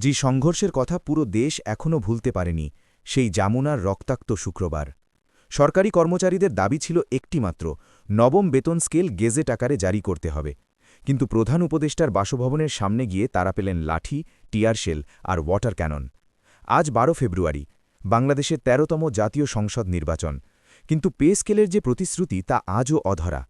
যে সংঘর্ষের কথা পুরো দেশ এখনও ভুলতে পারেনি, সেই যমুনার রক্তাক্ত শুক্রবার। সরকারি কর্মচারীদের দাবি ছিল একটি মাত্র, নবম বেতন স্কেল গেজেট আকারে জারি করতে হবে। কিন্তু প্রধান উপদেষ্টার বাসভবনের সামনে গিয়ে তারা পেলেন লাঠি, টিয়ারশেল আর ওয়াটার ক্যানন। আজ ১২ ফেব্রুয়ারি, বাংলাদেশের ১৩তম জাতীয় সংসদ নির্বাচন। কিন্তু পে স্কেলের যে প্রতিশ্রুতি তা আজও অধরা।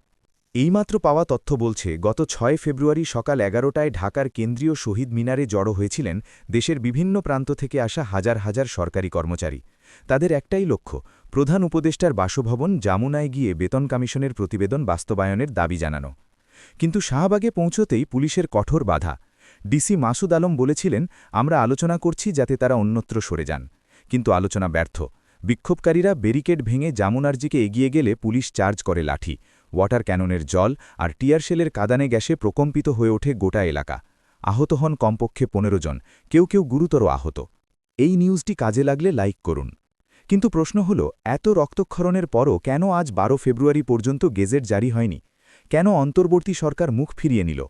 এইমাত্র পাওয়া তথ্য বলছে, গত ৬ ফেব্রুয়ারি সকাল ১১টায় ঢাকার কেন্দ্রীয় শহীদ মিনারে জড়ো হয়েছিলেন দেশের বিভিন্ন প্রান্ত থেকে আসা হাজার হাজার সরকারি কর্মচারী। তাদের একটাই লক্ষ্য, প্রধান উপদেষ্টার বাসভবন যমুনায় গিয়ে বেতন কমিশনের প্রতিবেদন বাস্তবায়নের দাবি জানানো। কিন্তু শাহবাগে পৌঁছতেই পুলিশের কঠোর বাধা। ডিসি মাসুদ আলম বলেছিলেন, আমরা আলোচনা করছি যাতে তারা অন্যত্র সরে যান। কিন্তু আলোচনা ব্যর্থ। বিক্ষোভকারীরা ব্যারিকেড ভেঙে যমুনার দিকে এগিয়ে গেলে পুলিশ চার্জ করে লাঠি, ওয়াটার ক্যাননের জল আর টিয়ারশেলের কাঁদানে গ্যাসে প্রকম্পিত হয়ে ওঠে গোটা এলাকা। আহত হন কমপক্ষে ১৫ জন, কেউ কেউ গুরুতর আহত। এই নিউজটি কাজে লাগলে লাইক করুন। কিন্তু প্রশ্ন হল, এত রক্তক্ষরণের পরও কেন আজ ১২ ফেব্রুয়ারি পর্যন্ত গেজেট জারি হয়নি? কেন অন্তর্বর্তী সরকার মুখ ফিরিয়ে নিল?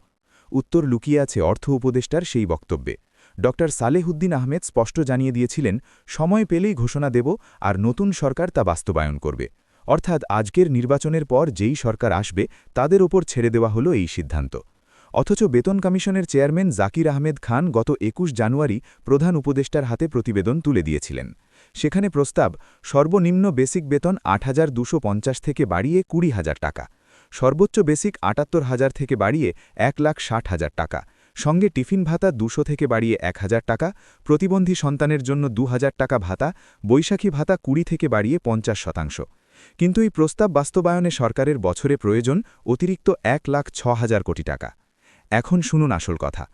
উত্তর লুকিয়ে আছে অর্থ উপদেষ্টার সেই বক্তব্যে। ড সালেহুদ্দিন আহমেদ স্পষ্ট জানিয়ে দিয়েছিলেন, সময় পেলেই ঘোষণা দেব আর নতুন সরকার তা বাস্তবায়ন করবে। অর্থাৎ আজকের নির্বাচনের পর যেই সরকার আসবে তাদের ওপর ছেড়ে দেওয়া হলো এই সিদ্ধান্ত। অথচ বেতন কমিশনের চেয়ারম্যান জাকির আহমেদ খান গত ২১ জানুয়ারি প্রধান উপদেষ্টার হাতে প্রতিবেদন তুলে দিয়েছিলেন। সেখানে প্রস্তাব, সর্বনিম্ন বেসিক বেতন ৮,২৫০ থেকে বাড়িয়ে ২০,০০০ টাকা, সর্বোচ্চ বেসিক ৭৮,০০০ থেকে বাড়িয়ে ১,৬০,০০০ টাকা, সঙ্গে টিফিন ভাতা ২০০ থেকে বাড়িয়ে ১,০০০ টাকা, প্রতিবন্ধী সন্তানের জন্য ২,০০০ টাকা ভাতা, বৈশাখী ভাতা ২০ থেকে বাড়িয়ে ৫০%। কিন্তু এই প্রস্তাব বাস্তবায়নে সরকারের বছরে প্রয়োজন অতিরিক্ত ১,০৬,০০০ কোটি টাকা। এখন শুনুন আসল কথা।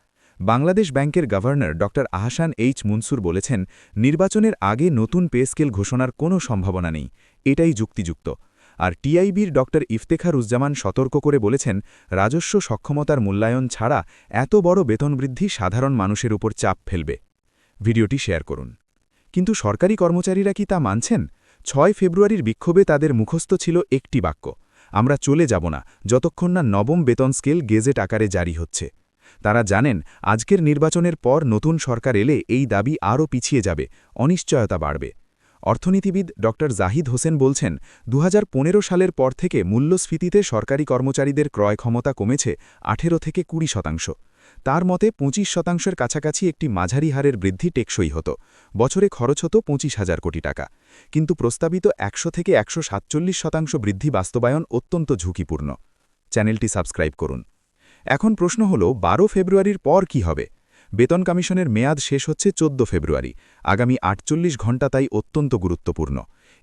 বাংলাদেশ ব্যাংকের গভর্নর ড আহসান এইচ মুনসুর বলেছেন, নির্বাচনের আগে নতুন পে স্কেল ঘোষণার কোনো সম্ভাবনা নেই, এটাই যুক্তিযুক্ত। আর টিআইবির ড ইফতেখারুজ্জামান সতর্ক করে বলেছেন, রাজস্ব সক্ষমতার মূল্যায়ন ছাড়া এত বড় বেতন বৃদ্ধি সাধারণ মানুষের উপর চাপ ফেলবে। ভিডিওটি শেয়ার করুন। কিন্তু সরকারি কর্মচারীরা কি তা মানছেন? ৬ ফেব্রুয়ারির বিক্ষোভে তাদের মুখস্থ ছিল একটি বাক্য, আমরা চলে যাব না যতক্ষণ না নবম বেতন স্কেল গেজেট আকারে জারি হচ্ছে। তারা জানেন, আজকের নির্বাচনের পর নতুন সরকার এলে এই দাবি আরও পিছিয়ে যাবে, অনিশ্চয়তা বাড়বে। অর্থনীতিবিদ ড জাহিদ হোসেন বলছেন, ২০১৫ সালের পর থেকে মূল্যস্ফীতিতে সরকারি কর্মচারীদের ক্রয় ক্ষমতা কমেছে ১৮ থেকে ২০%। তার মতে ২৫%-এর কাছাকাছি একটি মাঝারি হারের বৃদ্ধি টেকসই হতো। বছরে খরচ হতো ২৫,০০০ কোটি টাকা। কিন্তু প্রস্তাবিত ১০০ থেকে ১৪৭% বৃদ্ধি বাস্তবায়ন অত্যন্ত ঝুঁকিপূর্ণ। চ্যানেলটি সাবস্ক্রাইব করুন। এখন প্রশ্ন হল, ১২ ফেব্রুয়ারির পর কি হবে? বেতন কমিশনের মেয়াদ শেষ হচ্ছে ১৪ ফেব্রুয়ারি। আগামী ৪৮ ঘণ্টা তাই অত্যন্ত গুরুত্বপূর্ণ।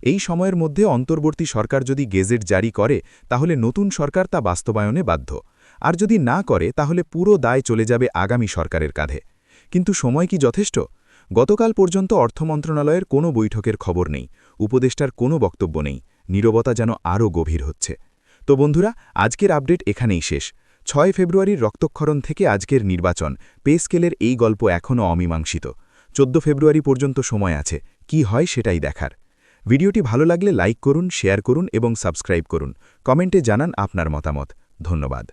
এই সময়ের মধ্যে অন্তর্বর্তী সরকার যদি গেজেট জারি করে, তাহলে নতুন সরকার তা বাস্তবায়নে বাধ্য। আর যদি না করে, তাহলে পুরো দায় চলে যাবে আগামী সরকারের কাঁধে। কিন্তু সময় কি যথেষ্ট? গতকাল পর্যন্ত অর্থ মন্ত্রণালয়ের কোনো বৈঠকের খবর নেই, উপদেষ্টার কোনো বক্তব্য নেই, নীরবতা যেন আরও গভীর হচ্ছে। তো বন্ধুরা, আজকের আপডেট এখানেই শেষ। ৬ ফেব্রুয়ারির রক্তক্ষরণ থেকে আজকের নির্বাচন, পে স্কেলের এই গল্প এখনও অমীমাংসিত। ১৪ ফেব্রুয়ারি পর্যন্ত সময় আছে, কি হয় সেটাই দেখার। ভিডিওটি ভালো লাগলে লাইক করুন, শেয়ার করুন এবং সাবস্ক্রাইব করুন। কমেন্টে জানান আপনার মতামত। ধন্যবাদ।